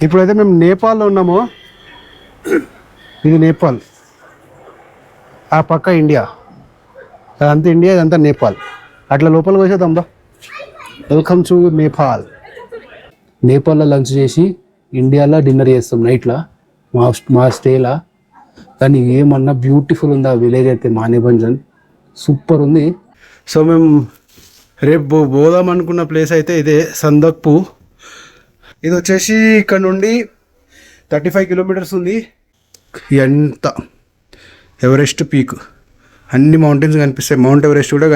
ఇప్పుడైతే మేము నేపాల్లో ఉన్నాము. ఇది నేపాల్, ఆ పక్క ఇండియా, అదంతా ఇండియా, ఇదంతా నేపాల్. అట్లా లోపలికి వచ్చేద్దాం బా. Welcome to Nepal. నేపాల్లో లంచ్ చేసి ఇండియాలో డిన్నర్ చేస్తాం నైట్లో మా స్టేలా. కానీ ఏమన్నా బ్యూటిఫుల్ ఉంది ఆ విలేజ్ అయితే. మానేభంజన్ సూపర్ ఉంది. సో మేము రేపు పోదాం అనుకున్న ప్లేస్ అయితే ఇదే సందక్పు. ఇది వచ్చేసి ఇక్కడ నుండి 35 కిలోమీటర్స్ ఉంది. ఎంత ఎవరెస్ట్ పీక్, అన్ని మౌంటైన్స్ కనిపిస్తాయి. మౌంట్ ఎవరెస్ట్ కూడా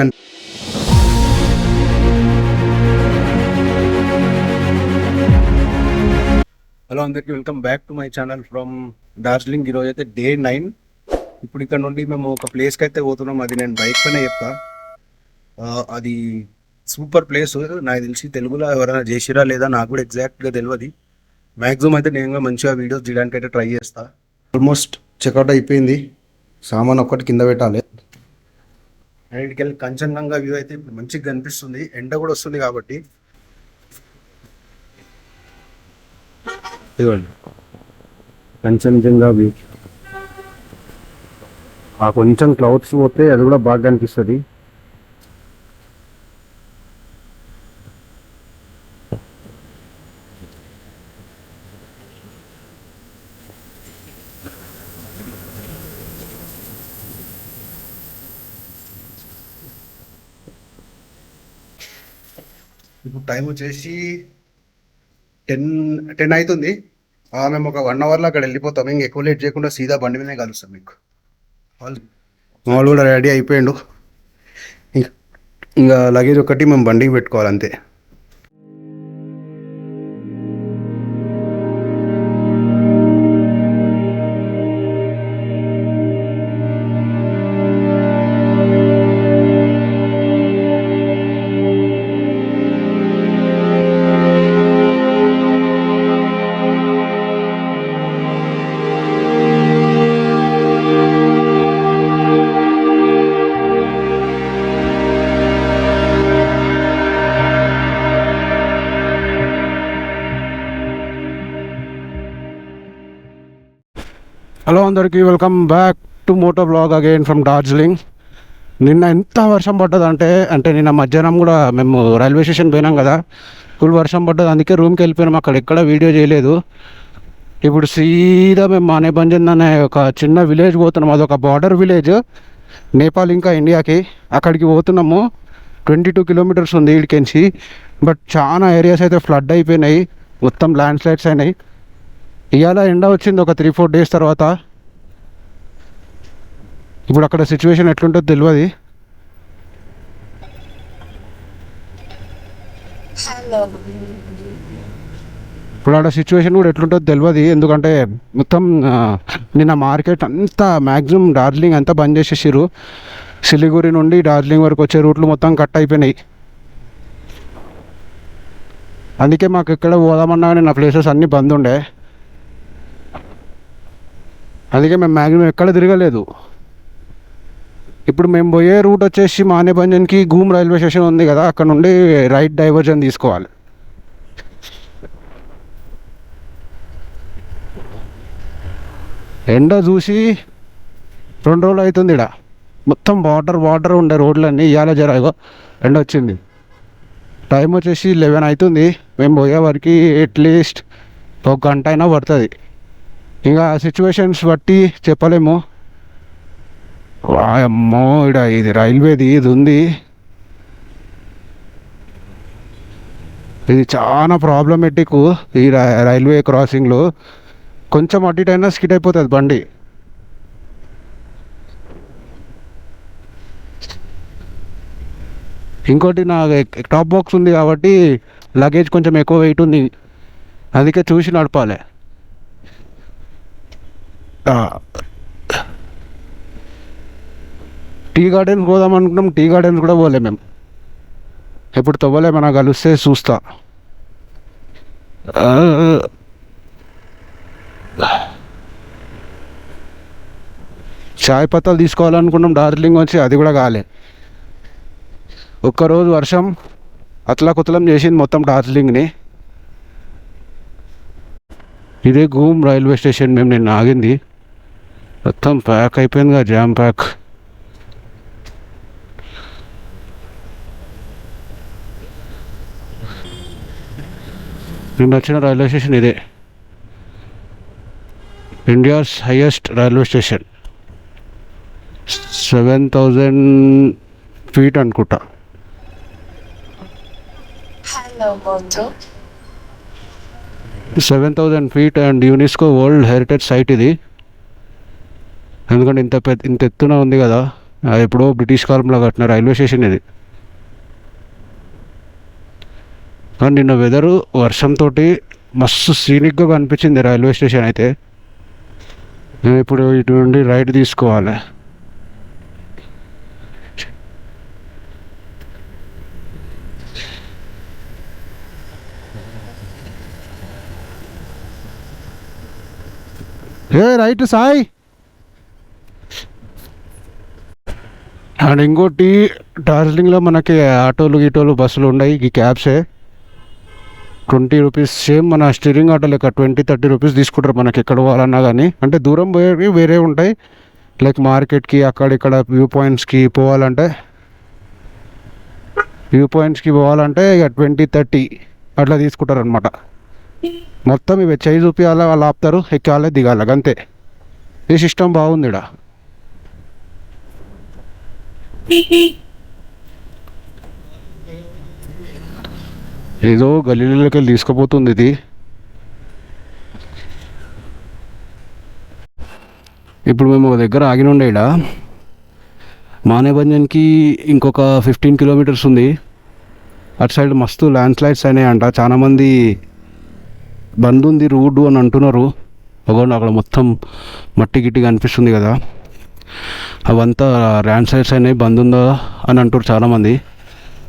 హలో అందరికీ, welcome back to my channel from Darjeeling. ఈరోజు అయితే డే 9. ఇప్పుడు ఇక్కడ నుండి మేము ఒక ప్లేస్కి అయితే పోతున్నాం. అది నేను బైక్ పైన చెప్తా. అది సూపర్ ప్లేస్. నాకు తెలిసి తెలుగులో ఎవరైనా చేసిరా లేదా నాకు కూడా ఎగ్జాక్ట్గా తెలియదు. మ్యాక్సిమం అయితే నేను మంచిగా వీడియోస్ తీయడానికి అయితే ట్రై చేస్తా. ఆల్మోస్ట్ చెక్అవుట్ అయిపోయింది. సామాన్ ఒక్కటి కింద పెట్టాలి. అన్నిటికి వెళ్ళి కంచన్జంగా వ్యూ అయితే మంచిగా కనిపిస్తుంది. ఎండ కూడా వస్తుంది కాబట్టి. ఇదిగోండి కంచన్జంగా వ్యూ. ఆ కొంచెం క్లౌడ్స్ పోతే అది కూడా బాగా కనిపిస్తుంది. ఇప్పుడు టైం వచ్చేసి 10 అవుతుంది. మేము ఒక 1 అవర్లో అక్కడ వెళ్ళిపోతాం. ఇంక ఎక్కువ లేట్ చేయకుండా సీదా బండి మీదనే కలుస్తాం మీకు. వాళ్ళు కూడా రెడీ అయిపోయిండు. ఇంకా లగేజ్ ఒకటి మేము బండికి పెట్టుకోవాలి అంతే. హలో అందరికీ, welcome back to moto blog again from Darjeeling. నిన్న ఎంత వర్షం పడ్డదంటే నిన్న మధ్యాహ్నం కూడా మేము రైల్వే స్టేషన్ పోయినాం కదా, ఫుల్ వర్షం పడ్డది. అందుకే రూమ్కి వెళ్ళిపోయినాం. అక్కడ ఎక్కడ వీడియో చేయలేదు. ఇప్పుడు సీదా మేము మానేభంజన్ అనే ఒక చిన్న విలేజ్ పోతున్నాం. అదొక బార్డర్ విలేజ్, నేపాల్ ఇంకా ఇండియాకి. అక్కడికి పోతున్నాము. 22 కిలోమీటర్స్ ఉంది ఇక్కడికి. బట్ చాలా ఏరియాస్ అయితే ఫ్లడ్ అయిపోయినాయి, మొత్తం ల్యాండ్ స్లైడ్స్ అయినాయి. ఇవాళ ఎండ వచ్చింది ఒక 3-4 డేస్ తర్వాత. ఇప్పుడు అక్కడ సిచ్యువేషన్ ఎట్లుంటుందో తెలియదు. ఇప్పుడు అక్కడ సిచ్యువేషన్ కూడా ఎట్లుంటుందో తెలియదు. ఎందుకంటే మొత్తం నిన్న మార్కెట్ అంతా మ్యాక్సిమం డార్జిలింగ్ అంతా బంద్ చేసేసారు. సిలిగురి నుండి డార్జిలింగ్ వరకు వచ్చే రూట్లు మొత్తం కట్ అయిపోయినాయి. అందుకే మాకు ఎక్కడ పోదామన్నా కానీ నా ప్లేసెస్ అన్నీ బంద్ ఉండే. అందుకే మేము మ్యాక్సిమం ఎక్కడ తిరగలేదు. ఇప్పుడు మేము పోయే రూట్ వచ్చేసి మానేభంజన్కి గూమ్ రైల్వే స్టేషన్ ఉంది కదా, అక్కడ నుండి రైట్ డైవర్జన్ తీసుకోవాలి. ఎండ చూసి 2 రోజులు అవుతుంది. ఇక్కడ మొత్తం వాటర్ ఉండే రోడ్లన్నీ. ఇవాళ జరగో ఎండ వచ్చింది. టైం వచ్చేసి 11 అవుతుంది. మేము పోయే వరకు అట్లీస్ట్ 1 గంట అయినా పడుతుంది. ఇంకా సిచ్యువేషన్స్ బట్టి చెప్పలేము. అమ్మో, ఇక్కడ ఇది రైల్వేది ఇది ఉంది. ఇది చాలా ప్రాబ్లమేటిక్. ఈ రైల్వే క్రాసింగ్లో కొంచెం అటు ఇటు అయినా స్కిడ్ అయిపోతుంది బండి. ఇంకోటి నా టాప్ బాక్స్ ఉంది కాబట్టి లగేజ్ కొంచెం ఎక్కువ వెయిట్ ఉంది. అందుకే చూసి నడపాలి. టీ గార్డెన్స్ పోదాం అనుకున్నాం. టీ గార్డెన్స్ కూడా పోలే మేము. ఎప్పుడు తవ్వలే, మన కలిస్తే చూస్తా. చాయ్ పత్తాలు తీసుకోవాలనుకున్నాం డార్జిలింగ్ వచ్చి, అది కూడా కాలే. ఒక్కరోజు వర్షం అతలాకుతలం చేసింది మొత్తం డార్జిలింగ్ని. ఇదే గూమ్ రైల్వే స్టేషన్ మేము నిన్న ఆగింది. మొత్తం ప్యాక్ అయిపోయిందిగా, జామ్ ప్యాక్. నిన్న వచ్చిన రైల్వే స్టేషన్ ఇదే, India's highest railway station. 7,000 feet అనుకుంటా. Hello, Monzo. 7,000 feet and UNESCO world heritage site ఇది. ఎందుకంటే ఇంత ఎత్తున ఉంది కదా, ఎప్పుడో బ్రిటిష్ కాలంలో కట్టిన రైల్వే స్టేషన్ ఇది. కానీ నిన్న వెదరు వర్షంతో మస్తు సీనిక్గా కనిపించింది రైల్వే స్టేషన్ అయితే. నేను ఇప్పుడు ఇటు నుండి రైట్ తీసుకోవాలి. ఏ రైట్ సాయి. అండ్ ఇంకోటి, డార్జిలింగ్లో మనకి ఆటోలు గీటోలు బస్సులు ఉన్నాయి, ఈ క్యాబ్సే 20 రూపీస్. సేమ్ మన స్టీరింగ్ ఆటో లెక్క 20-30 రూపీస్ తీసుకుంటారు మనకి ఎక్కడ పోవాలన్నా కానీ. అంటే దూరం పోయేవి వేరే ఉంటాయి, లైక్ మార్కెట్కి అక్కడిక్కడ వ్యూ పాయింట్స్కి పోవాలంటే ఇక 20-30 అట్లా తీసుకుంటారు అనమాట. మొత్తం ఇవి చేయి చూపించాలి, వాళ్ళు ఆపుతారు, ఎక్కాలి దిగాలి, అంతే. ఈ సిస్టమ్ బాగుంది ఇక్కడ. ఏదో గల్లీలోకి వెళ్ళి తీసుకుపోతుంది ఇది. ఇప్పుడు మేము ఒక దగ్గర ఆగిన ఉండే, ఇక్కడ మానేభంజన్కి ఇంకొక 15 కిలోమీటర్స్ ఉంది. అటు సైడ్ మస్తు ల్యాండ్ స్లైడ్స్ అయినాయంట. చాలామంది బంద్ ఉంది రోడ్డు అని అంటున్నారు. అక్కడ మొత్తం మట్టి గిట్టి కనిపిస్తుంది కదా, అవంతా ల్యాండ్ స్లైడ్స్ అయినాయి, బంద్ ఉందా అని అంటారు చాలామంది.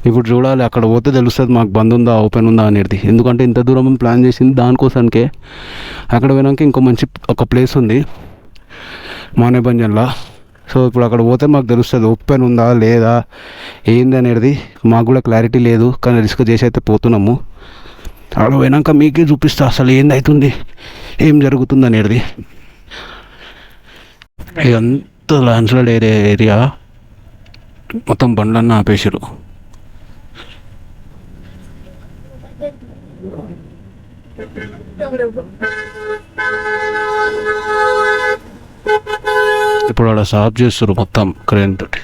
ఇప్పుడు చూడాలి, అక్కడ పోతే తెలుస్తుంది మాకు బంద్ ఉందా ఓపెన్ ఉందా అనేది. ఎందుకంటే ఇంత దూరం ప్లాన్ చేసింది దానికోసానికే. అక్కడ పోయినాక ఇంకో మంచి ఒక ప్లేస్ ఉంది మానేభంజన్లో. సో ఇప్పుడు అక్కడ పోతే మాకు తెలుస్తుంది ఓపెన్ ఉందా లేదా ఏంది అనేది. మాకు కూడా క్లారిటీ లేదు, కానీ రిస్క్ చేసి అయితే పోతున్నాము. అక్కడ పోయినాక మీకే చూపిస్తా అసలు ఏందవుతుంది, ఏం జరుగుతుంది అనేది. ఇదంతా ల్యాండ్స్లైడ్ ఏరియా, మొత్తం బండ్లన్నీ ఆపేసారు. ఇప్పుడు అక్కడ సాఫ్ చేస్తారు మొత్తం క్రేన్ తోటి.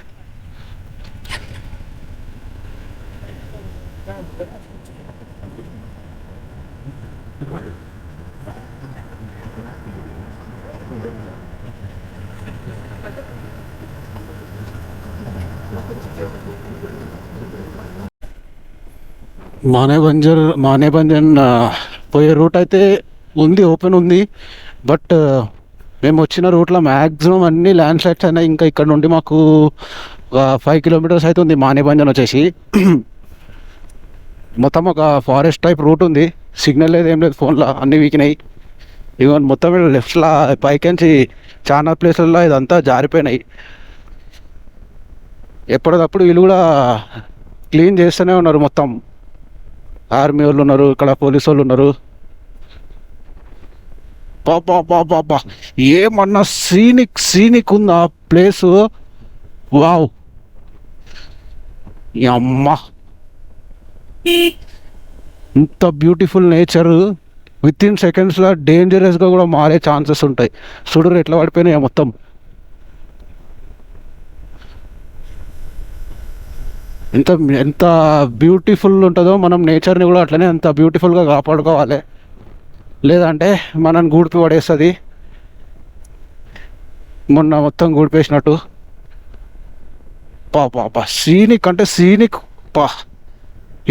మానేభంజన్ పోయే రూట్ అయితే ఉంది, ఓపెన్ ఉంది. బట్ మేము వచ్చిన రూట్లో మ్యాక్సిమం అన్ని ల్యాండ్ స్లైడ్స్ అయినాయి. ఇంకా ఇక్కడ నుండి మాకు 5 కిలోమీటర్స్ అయితే ఉంది మానేభంజన్ వచ్చేసి. మొత్తం ఒక ఫారెస్ట్ టైప్ రూట్ ఉంది, సిగ్నల్ లేదు ఏం లేదు, ఫోన్లో అన్నీ వీకినాయి. ఈవెన్ మొత్తం లెఫ్ట్లో పైకించి చాలా ప్లేస్లలో ఇదంతా జారిపోయినాయి. ఎప్పటికప్పుడు వీళ్ళు కూడా క్లీన్ చేస్తూనే ఉన్నారు. మొత్తం ఆర్మీ వాళ్ళు ఉన్నారు, ఇక్కడ పోలీసు వాళ్ళు ఉన్నారు. పాపా ఏమన్నా సీనిక్ ఉంది ఆ ప్లేసు. వావ్, అమ్మా, ఇంత బ్యూటిఫుల్ నేచర్ విత్ ఇన్ సెకండ్స్లో డేంజరస్గా కూడా మారే ఛాన్సెస్ ఉంటాయి. చూడరు ఎట్లా పడిపోయినాయి మొత్తం. ఎంత బ్యూటిఫుల్ ఉంటుందో, మనం నేచర్ని కూడా అట్లనే అంత బ్యూటిఫుల్గా కాపాడుకోవాలి. లేదంటే మనని గూడిపి పడేస్తుంది, మొన్న మొత్తం గూడిపేసినట్టు. పాపా సీనిక్ అంటే సీనిక్.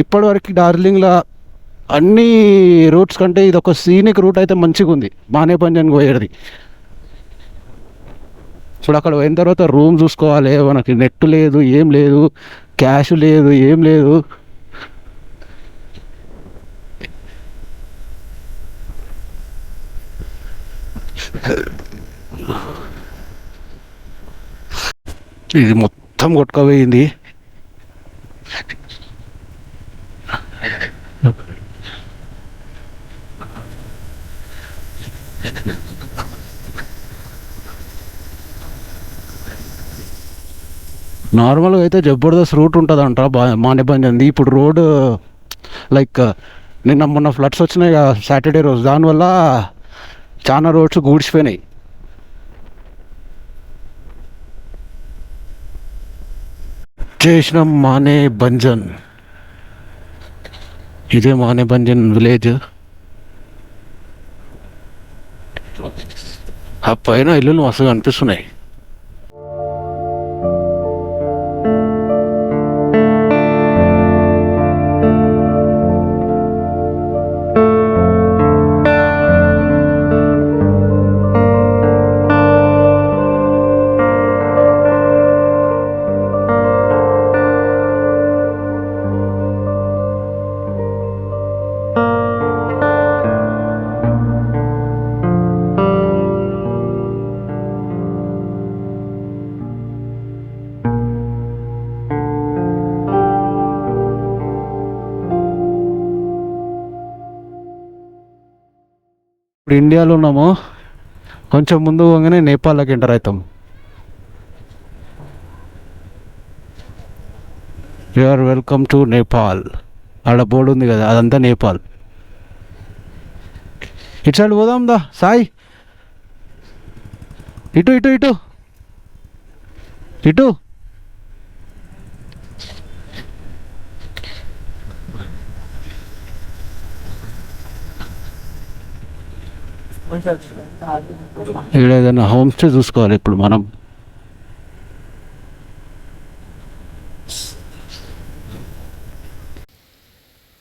ఇప్పటివరకు డార్జిలింగ్లో అన్ని రూట్స్ కంటే ఇది ఒక సీనిక్ రూట్ అయితే మంచిగా ఉంది, మానేభంజన్ పోయేది. ఇప్పుడు అక్కడ పోయిన తర్వాత రూమ్ చూసుకోవాలి, మనకి నెట్ లేదు, ఏం లేదు, క్యాష్ లేదు, ఏం లేదు. ఇది మొత్తం కొట్టుకపోయింది. నార్మల్గా అయితే జబర్దస్త్ రూట్ ఉంటుంది అంట మానేబంజంది. ఇప్పుడు రోడ్ లైక్ నిన్న మొన్న ఫ్లడ్స్ వచ్చినాయి కదా సాటర్డే రోజు, దానివల్ల చాలా రోడ్స్ గూడ్చిపోయినాయి. చేసినాం మానేబంజన్, ఇదే మానేబంజన్ విలేజ్. ఆ పైన ఇల్లులు మస్తుగా అనిపిస్తున్నాయి. ఇప్పుడు ఇండియాలో ఉన్నాము, కొంచెం ముందు పోగానే నేపాల్లోకి ఎంటర్ అవుతాం. You are welcome to Nepal. ఆడ బోర్డు ఉంది కదా, అదంతా నేపాల్. ఇటు సైడ్ పోదాం దా సాయి, ఇటు ఇటు ఇటు ఇటు. ఇక్కడ ఏదైనా హోమ్ స్టే చూసుకోవాలి ఇప్పుడు మనం.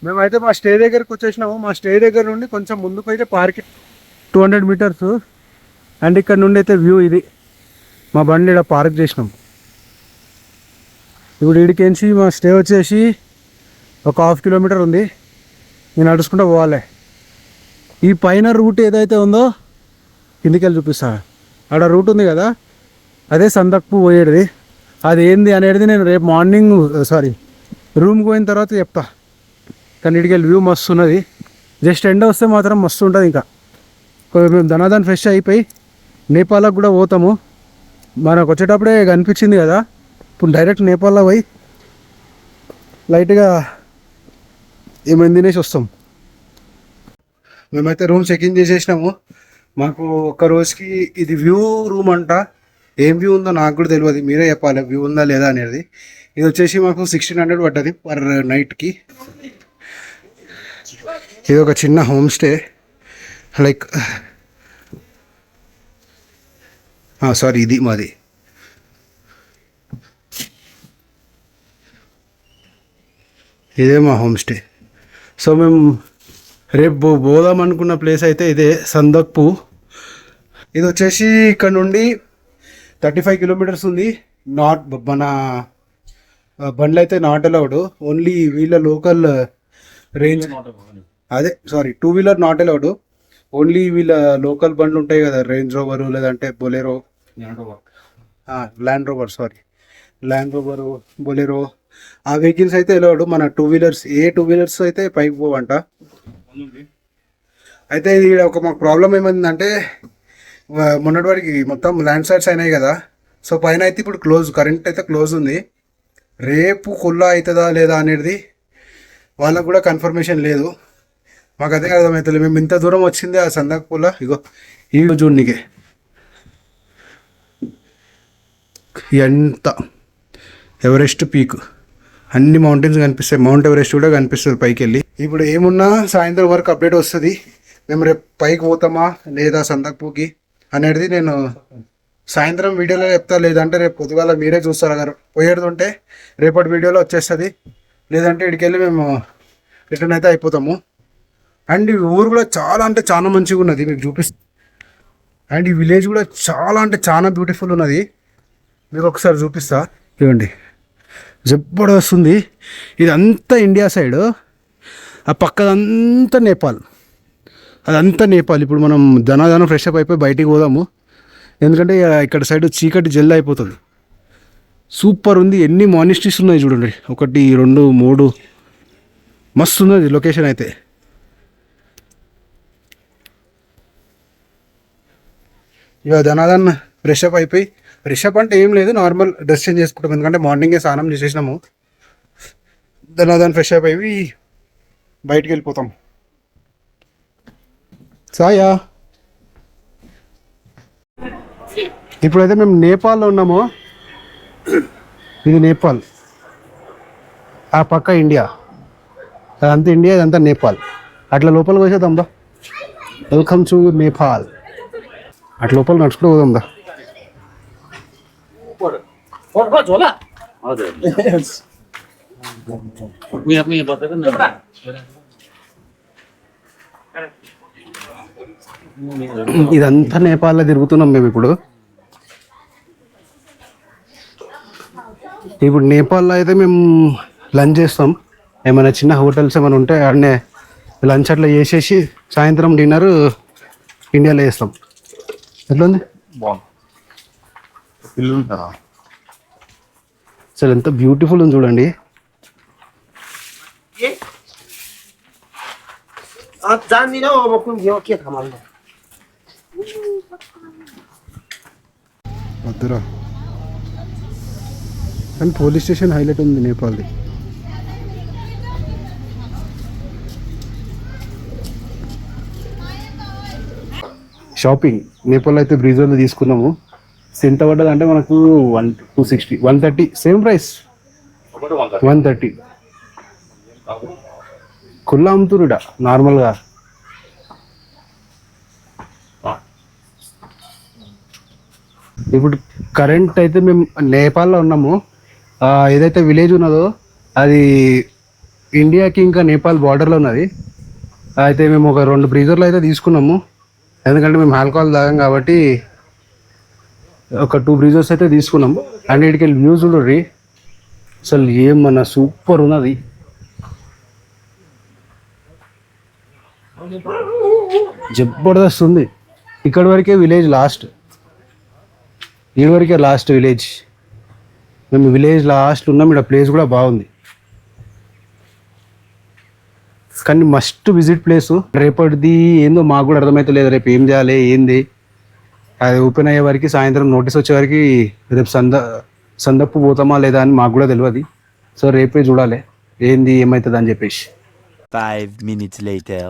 మేమైతే మా స్టే దగ్గరకు వచ్చేసినాము. మా స్టే దగ్గర నుండి కొంచెం ముందుకు అయితే పార్క్ 200 మీటర్స్. అండ్ ఇక్కడ నుండి అయితే వ్యూ ఇది. మా బండి ఇక్కడ పార్క్ చేసినాం. ఇప్పుడు ఇడికేంచి మా స్టే వచ్చేసి ఒక 1/2 కిలోమీటర్ ఉంది. నేను నడుచుకుంటూ పోవాలి. ఈ పైన రూట్ ఏదైతే ఉందో కిందికి వెళ్ళి చూపిస్తా. ఆడ రూట్ ఉంది కదా, అదే సందక్పు పోయేది. అది ఏంది అనేది నేను రేపు మార్నింగ్ రూమ్కి పోయిన తర్వాత చెప్తా. కానీ ఇటుకి వెళ్ళి వ్యూ మస్తు ఉన్నది. జస్ట్ ఎండ వస్తే మాత్రం మస్తు ఉంటుంది. ఇంకా మేము ధనాధన్ ఫ్రెష్ అయిపోయి నేపాల్కి కూడా పోతాము. మనకు వచ్చేటప్పుడే కనిపించింది కదా, ఇప్పుడు డైరెక్ట్ నేపాల్లో పోయి లైట్గా ఏమైనా తినేసి వస్తాం. మేమైతే రూమ్ చెక్ఇన్ చేసేసినాము. మాకు ఒక రోజుకి ఇది వ్యూ రూమ్ అంట. ఏం వ్యూ ఉందో నాకు కూడా తెలియదు, మీరే చెప్పాలి వ్యూ ఉందా లేదా అనేది. ఇది వచ్చేసి మాకు 1600 పడ్డది పర్ నైట్కి. ఇది ఒక చిన్న హోమ్ స్టే, లైక్ ఇది మాది. ఇదే మా హోమ్ స్టే. సో మేము రేపు పోదాం అనుకున్న ప్లేస్ అయితే ఇదే సందక్పు. ఇది వచ్చేసి ఇక్కడ నుండి 35 కిలోమీటర్స్ ఉంది. మన బండ్లు అయితే నాట్ అలౌడ్, ఓన్లీ వీళ్ళ లోకల్ రేంజ్. అదే 2 వీలర్ నాట్ అలౌడ్, ఓన్లీ వీళ్ళ లోకల్ బండ్లు ఉంటాయి కదా, రేంజ్ రోవరు లేదంటే బొలెరో, ల్యాండ్ రోవరు బొలెరో, ఆ వెహికల్స్ అయితే అలౌడ్. మన 2 వీలర్స్ ఏ 2 వీలర్స్ అయితే పైకి పోవంట. అయితే ఇది ఒక మాకు ప్రాబ్లం ఏమైందంటే, మొన్నటి వరకు మొత్తం ల్యాండ్ స్లైడ్స్ అయినాయి కదా. సో పైన అయితే ఇప్పుడు కరెంట్ అయితే క్లోజ్ ఉంది. రేపు ఖుల్లా అవుతుందా లేదా అనేది వాళ్ళకు కూడా కన్ఫర్మేషన్ లేదు. మాకు అదే అర్థమవుతుంది. మేము ఇంత దూరం వచ్చింది ఆ సందక్పూర్లో. ఇగో ఈ చూడనికే ఎంత ఎవరెస్ట్ పీక్, అన్ని మౌంటైన్స్ కనిపిస్తాయి. మౌంట్ ఎవరెస్ట్ కూడా కనిపిస్తుంది పైకి వెళ్ళి. ఇప్పుడు ఏమున్నా సాయంత్రం వరకు అప్డేట్ వస్తుంది. మేము రేపు పైకి పోతామా లేదా సందక్పూకి అనేది నేను సాయంత్రం వీడియోలో చెప్తా. లేదంటే రేపు పొద్దుగాల మీరే చూస్తారు. అगर పోయేది ఉంటే రేపటి వీడియోలో వచ్చేస్తుంది. లేదంటే ఇక్కడికి వెళ్ళి మేము రిటర్న్ అయితే అయిపోతాము. అండ్ ఈ ఊరు కూడా చాలా అంటే చాలా మంచిగా ఉన్నది, మీకు చూపిస్తాను. అండ్ ఈ విలేజ్ కూడా చాలా అంటే చాలా బ్యూటిఫుల్ ఉన్నది, మీకు ఒకసారి చూపిస్తా. ఇవ్వండి, జబర్దస్త్ ఉంది. ఇదంతా ఇండియా సైడ్, ఆ పక్కదంతా నేపాల్, అదంతా నేపాల్. ఇప్పుడు మనం ధనాధనం ఫ్రెష్ అప్ అయిపోయి బయటికి పోదాము, ఎందుకంటే ఇక్కడ సైడ్ చీకటి జల్ది అయిపోతుంది. సూపర్ ఉంది. ఎన్ని మానిస్ట్రీస్ ఉన్నాయి చూడండి, 1 2 3, మస్తు ఉన్నది లొకేషన్ అయితే. ఇక ధనాధన్ ఫ్రెష్ అప్ అయిపోయి ఫ్రెష్ అప్ అంటే ఏం లేదు, నార్మల్ డ్రెస్ చేంజ్ చేసుకుంటాం. ఎందుకంటే మార్నింగే స్నానం చేసేసినాము. దాని ఫ్రెష్ అప్ అయ్యి బయటికి వెళ్ళిపోతాం. సాయా, ఇప్పుడైతే మేము నేపాల్లో ఉన్నాము. ఇది నేపాల్, ఆ పక్క ఇండియా. అదంతా ఇండియా, ఇదంతా నేపాల్. అట్లా లోపలికి వచ్చేద్దాం దా. Welcome to Nepal. అట్లా లోపల నడుచుకుంటూ పోదాం దా. ఇదంతా నేపాల్లో తిరుగుతున్నాం మేము ఇప్పుడు. నేపాల్లో అయితే మేము లంచ్ చేస్తాం. ఏమైనా చిన్న హోటల్స్ ఏమైనా ఉంటే అన్నీ లంచ్ అట్లా చేసేసి సాయంత్రం డిన్నర్ ఇండియాలో చేస్తాం. ఎట్లా ఉంది? అసలు ఎంత బ్యూటిఫుల్ ఉంది చూడండి. వద్దురా, కానీ పోలీస్ స్టేషన్ హైలైట్ ఉంది నేపాల్ది. షాపింగ్ నేపాల్ అయితే బ్రీజర్లో తీసుకున్నాము. ఎంత పడ్డది అంటే మనకు 260, 130 సేమ్ ప్రైస్. 130 కుల్లా అమ్ముతురుడా నార్మల్గా. ఇప్పుడు కరెంట్ అయితే మేము నేపాల్లో ఉన్నాము. ఏదైతే విలేజ్ ఉన్నదో అది ఇండియాకి ఇంకా నేపాల్ బార్డర్లో ఉన్నది. అయితే మేము ఒక 2 బ్రీజర్లు అయితే తీసుకున్నాము. ఎందుకంటే మేము ఆల్కహాల్ తాగాం కాబట్టి ఒక 2 బ్రీజర్స్ అయితే తీసుకున్నాము. అన్నిటికి వ్యూస్ చూడండి, అసలు ఏమన్నా సూపర్ ఉన్నది. జబర్దస్త్ ఉంది. ఇక్కడ వరకే విలేజ్ లాస్ట్, ఈ వరకే లాస్ట్ విలేజ్. మేము విలేజ్ లాస్ట్ ఉన్నాం. ఇక్కడ ప్లేస్ కూడా బాగుంది, కానీ మస్ట్ విజిట్ ప్లేస్. రేపటిది ఏందో మాకు కూడా అర్థమైతే లేదు. రేపు ఏం చేయాలి ఏంది అది ఓపెన్ అయ్యే వరకు, సాయంత్రం నోటీస్ వచ్చే వరకు రేపు సందప్పు పోతామా లేదా అని మాకు కూడా తెలియదు. సో రేపే చూడాలి ఏంది ఏమవుతుంది అని చెప్పేసి. 5 minutes later.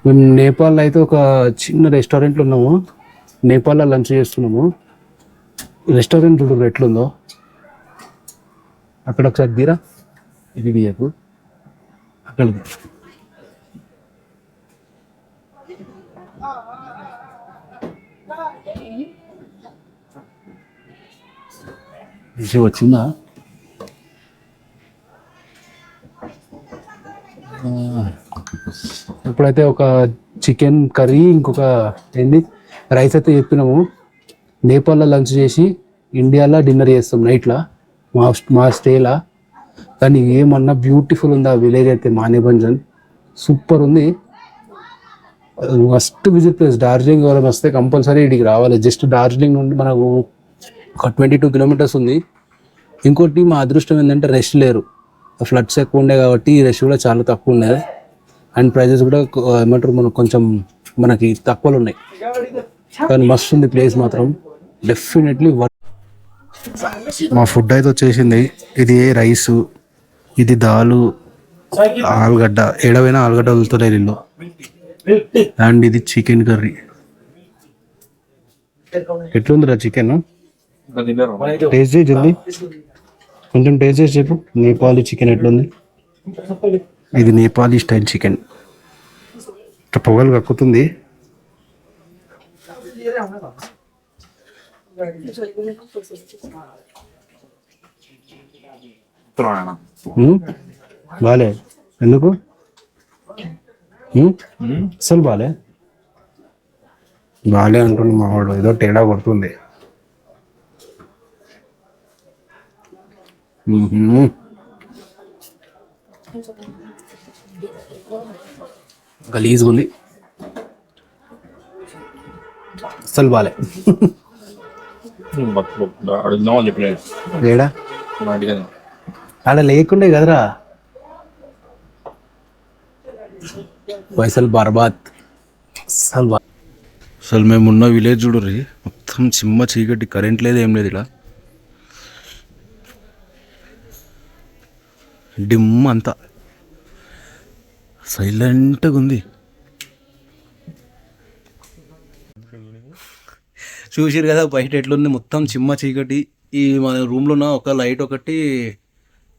మేము నేపాల్లో అయితే ఒక చిన్న రెస్టారెంట్లో ఉన్నాము. నేపాల్లో లంచ్ చేస్తున్నాము. రెస్టారెంట్ చూడు ఎట్లుందో. అక్కడ ఒకసారి తీరా, ఇది బియ్యకు అక్కడ వచ్చిందా. ఇప్పుడైతే ఒక చికెన్ కర్రీ, ఇంకొక ఏంది రైస్ అయితే చెప్పినాము. నేపాల్లో లంచ్ చేసి ఇండియాలో డిన్నర్ చేస్తాం నైట్లో మా స్టేలా. కానీ ఏమన్నా బ్యూటిఫుల్ ఉంది ఆ విలేజ్ అయితే. మానేభంజన్ సూపర్ ఉంది. Must visit place. డార్జిలింగ్ ఎవరైనా వస్తే కంపల్సరీ ఇక్కడికి రావాలి. జస్ట్ డార్జిలింగ్ నుండి మనకు ఒక 22 కిలోమీటర్స్ ఉంది. ఇంకోటి మా అదృష్టం ఏంటంటే రష్ లేరు. ఫ్లడ్స్ ఎక్కువ ఉండే కాబట్టి రష్ కూడా చాలా తక్కువ ఉండేది. అండ్ ప్రైజెస్ కూడా ఏమంటారు మనకు కొంచెం మనకి తక్కువలో ఉన్నాయి. కానీ మస్తు ఉంది ప్లేస్ మాత్రం డెఫినెట్లీ. మా ఫుడ్ అయితే వచ్చేసింది. ఇది రైసు, ఇది దాలు, ఆలుగడ్డ, ఏడవైనా ఆలుగడ్డ వదులుతున్నాయి ఇల్లు. అండ్ ఇది చికెన్ కర్రీ. ఎట్లుందిరా చికెన్? టేస్ట్ చేయి జల్దీ, కొంచెం టేస్ట్ చేసి చెప్పు. నేపాలీ చికెన్ ఎట్లుంది? ఇది నేపాలీ స్టైల్ చికెన్. పొగలు కక్కుతుంది. బాలే ఎందుకు? అసలు బాలే బాలే అంటుంది మా వాడు. ఏదో తేడా కొడుతుంది. గలీజ్గా ఉంది, అసలు బాలే. ఏడా ఆడ లేకుండే కదరా, పైసలు బర్బాద్. అసలు మేము ఉన్న విలేజ్ చూడరి మొత్తం మొత్తం చిమ్మ చీకటి, కరెంట్ లేదు, ఏం లేదు. ఇలా డిమ్ అంతా సైలెంట్గా ఉంది. చూసిరు కదా బయట ఎట్లుంది, మొత్తం చిమ్మ చీకటి. ఈ మన రూమ్లో ఉన్న ఒక లైట్ ఒకటి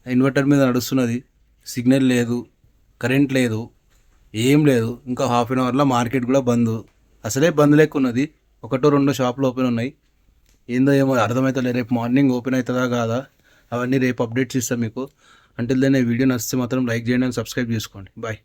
ఇన్వర్టర్ మీద నడుస్తున్నది. సిగ్నల్ లేదు, కరెంట్ లేదు, ఏం లేదు. ఇంకా హాఫ్ అన్ అవర్లో మార్కెట్ కూడా బంద్. అసలే బంద్ లెక్క ఉన్నది. 1-2 షాపులు ఓపెన్ ఉన్నాయి. ఏందో ఏమో అర్థమవుతలే. రేపు మార్నింగ్ ఓపెన్ అవుతుందా కాదా అవన్నీ రేపు అప్డేట్స్ ఇస్తాం మీకు. అంటే వీడియో నచ్చితే మాత్రం లైక్ చేయండి అండ్ సబ్స్క్రైబ్ చేసుకోండి. బాయ్.